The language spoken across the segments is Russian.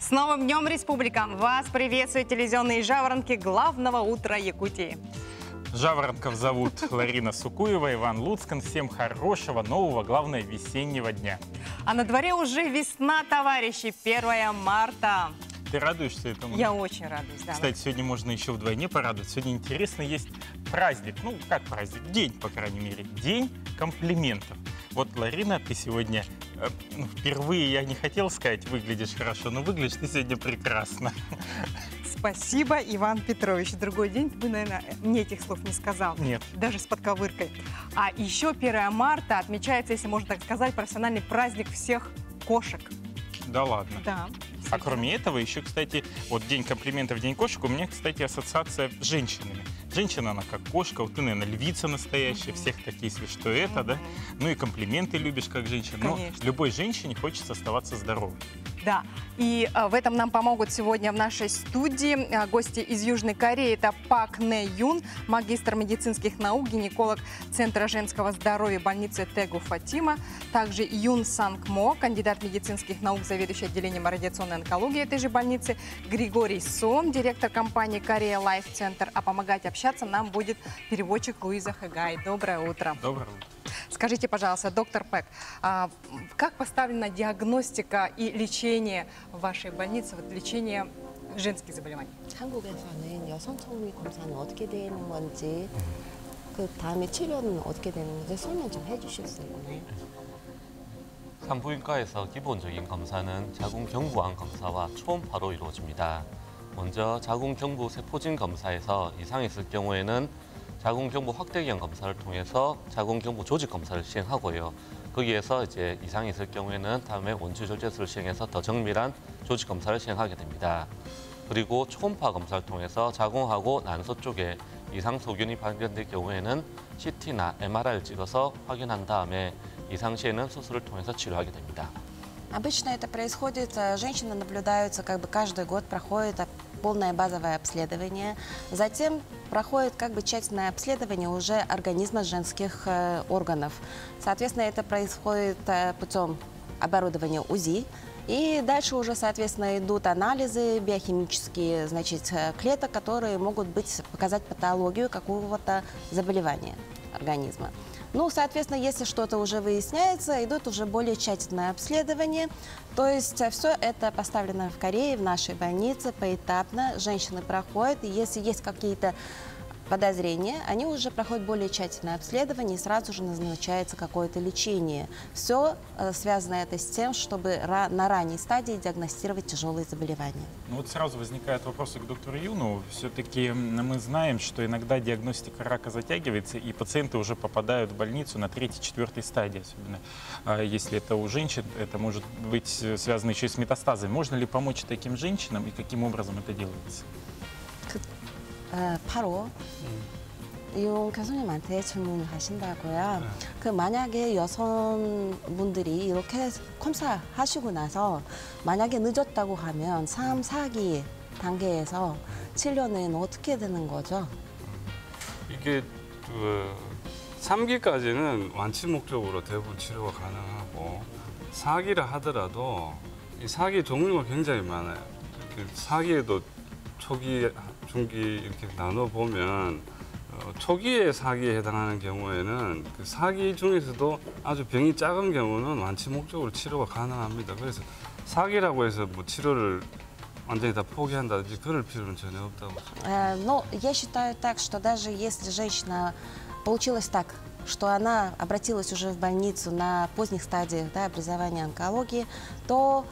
С новым днем, Республика! Вас приветствуют телевизионные жаворонки главного утра Якутии. Жаворонков зовут Ларина Сукуева, Иван Луцкан. Всем хорошего, нового, главное, весеннего дня. А на дворе уже весна, товарищи, 1 марта. Ты радуешься этому? Я очень радуюсь, да. Кстати, сегодня можно еще вдвойне порадоваться. Сегодня интересно, есть праздник. Ну, как праздник? День, по крайней мере. День комплиментов. Вот, Ларина, ты сегодня впервые, я не хотел сказать, выглядишь хорошо, но выглядишь ты сегодня прекрасно. Спасибо, Иван Петрович. Другой день ты бы, наверное, мне этих слов не сказал. Нет. Даже с подковыркой. А еще 1 марта отмечается, если можно так сказать, профессиональный праздник всех кошек. Да ладно? Да. А кроме этого, еще, кстати, вот День комплиментов, День кошек, у меня, кстати, ассоциация с женщинами. Женщина, она как кошка, вот ты, наверное, львица настоящая, всех так, если что это, да? Ну и комплименты любишь как женщина. Конечно. Но любой женщине хочется оставаться здоровой. Да, и в этом нам помогут сегодня в нашей студии гости из Южной Кореи. Это Пак Не Юн, магистр медицинских наук, гинеколог Центра женского здоровья больницы Тегу Фатима. Также Юн Санг Мо, кандидат медицинских наук, заведующий отделением радиационной онкологии этой же больницы. Григорий Сон, директор компании Корея Лайф Центр. А помогать общаться нам будет переводчик Луиза Хагай. Доброе утро. Доброе утро. Скажите, пожалуйста, доктор Пэк, как поставлена диагностика и лечение в вашей больнице, вот лечение женских заболеваний? 한국에서는 여성 성미 검사는 어떻게 되는 건지, 그 다음에 치료는 어떻게 되는 건지 설명 좀 해주실 수 있나요? 산부인과에서 기본적인 검사는 자궁경부암 검사와 초음파로 이루어집니다. 먼저 자궁경부 세포진 검사에서 이상이 있을 경우에는 자궁경부 확대경 검사를 통해서 자궁경부 조직 검사를 시행하고요. 거기에서 이제 이상이 있을 경우에는 다음에 원추절제술을 시행해서 더 정밀한 조직 검사를 시행하게 됩니다. 그리고 초음파 검사를 통해서 자궁하고 난소 쪽에 이상 소견이 발견될 경우에는 CT나 MRI를 찍어서 확인한 다음에 이상 시에는 수술을 통해서 치료하게 됩니다. Обычно это происходит, женщины наблюдаются каждый год, проходит полное базовое обследование. Затем проходит тщательное обследование уже организма женских органов. Соответственно, это происходит путем оборудования УЗИ. И дальше уже, соответственно, идут анализы биохимические, клеток, которые могут показать патологию какого-то заболевания организма. Ну, соответственно, если что-то уже выясняется, идут уже более тщательное обследование. То есть все это поставлено в Корее, в нашей больнице, поэтапно. Женщины проходят, и если есть какие-то подозрения, они уже проходят более тщательное обследование, и сразу же назначается какое-то лечение. Все связано это с тем, чтобы на ранней стадии диагностировать тяжелые заболевания. Ну вот сразу возникают вопросы к доктору Юну. Все-таки мы знаем, что иногда диагностика рака затягивается, и пациенты уже попадают в больницу на 3-4 стадии, особенно если это у женщин, это может быть связано еще и с метастазами. Можно ли помочь таким женщинам, и каким образом это делается? 바로 이용 교수님한테 질문을 하신다고요. 만약에 여성분들이 이렇게 검사하시고 나서 만약에 늦었다고 하면 3, 4기 단계에서 치료는 어떻게 되는 거죠? 이게 3기까지는 완치 목적으로 대부분 치료가 가능하고 4기라 하더라도 이 4기 종류가 굉장히 많아요. 4기에도 초기, 중기 이렇게 나눠보면 초기의 4기에 해당하는 경우에는 그 4기 중에서도 아주 병이 작은 경우는 완치 목적으로 치료가 가능합니다. 그래서 4기라고 해서 치료를 완전히 다 포기한다든지 그럴 필요는 전혀 없다고 생각합니다. Но я считаю так, что даже если женщина получилось так, что она обратилась уже в больницу на поздних стадиях образования онкологии, то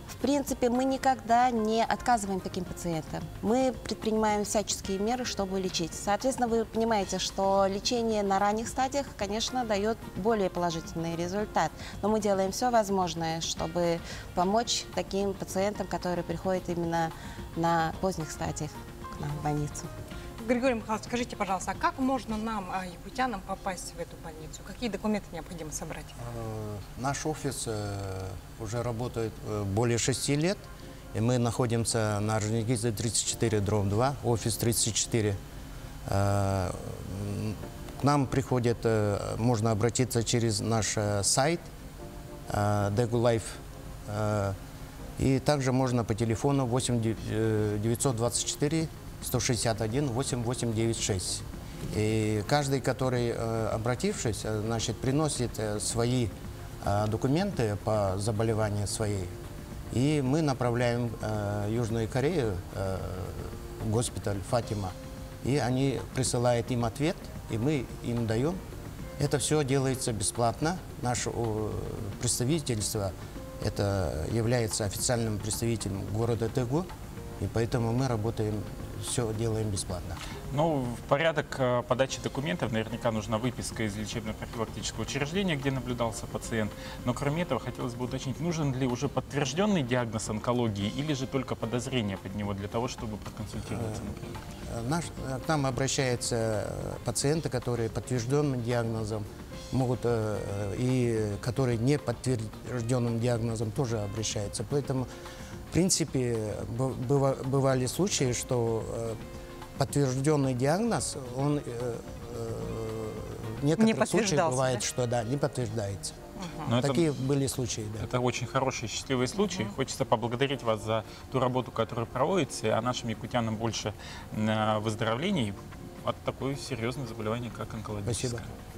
в принципе, мы никогда не отказываем таким пациентам. Мы предпринимаем всяческие меры, чтобы лечить. Соответственно, вы понимаете, что лечение на ранних стадиях, конечно, дает более положительный результат. Но мы делаем все возможное, чтобы помочь таким пациентам, которые приходят именно на поздних стадиях к нам в больницу. Григорий Михайлович, скажите, пожалуйста, а как можно нам, якутянам, попасть в эту больницу? Какие документы необходимо собрать? Наш офис уже работает более 6 лет, и мы находимся на Орджоникидзе 34/2, офис 34. К нам приходят, можно обратиться через наш сайт Daegu Life И также можно по телефону 8 924 161 8896. И каждый, который, обратившись, значит, приносит свои документы по заболеванию своей, и мы направляем Южную Корею в госпиталь Фатима, и они присылают им ответ, и мы им даем. Это все делается бесплатно. Наше представительство это является официальным представителем города Тэгу, и поэтому мы работаем, все делаем бесплатно. Ну, в порядок подачи документов наверняка нужна выписка из лечебно-профилактического учреждения, где наблюдался пациент. Но кроме этого, хотелось бы уточнить, нужен ли уже подтвержденный диагноз онкологии или же только подозрение под него для того, чтобы проконсультироваться, например? К нам обращаются пациенты, которые подтвержденным диагнозом могут, и которые не подтвержденным диагнозом тоже обращаются. Поэтому, в принципе, бывали случаи, что подтвержденный диагноз, он в некоторых случаях бывает, да? Что да, не подтверждается. Такие были случаи, да. Это очень хорошие, счастливые случаи. Хочется поблагодарить вас за ту работу, которая проводится, а нашим якутянам больше выздоровлений от такой серьезного заболевания, как онкологическое. Спасибо.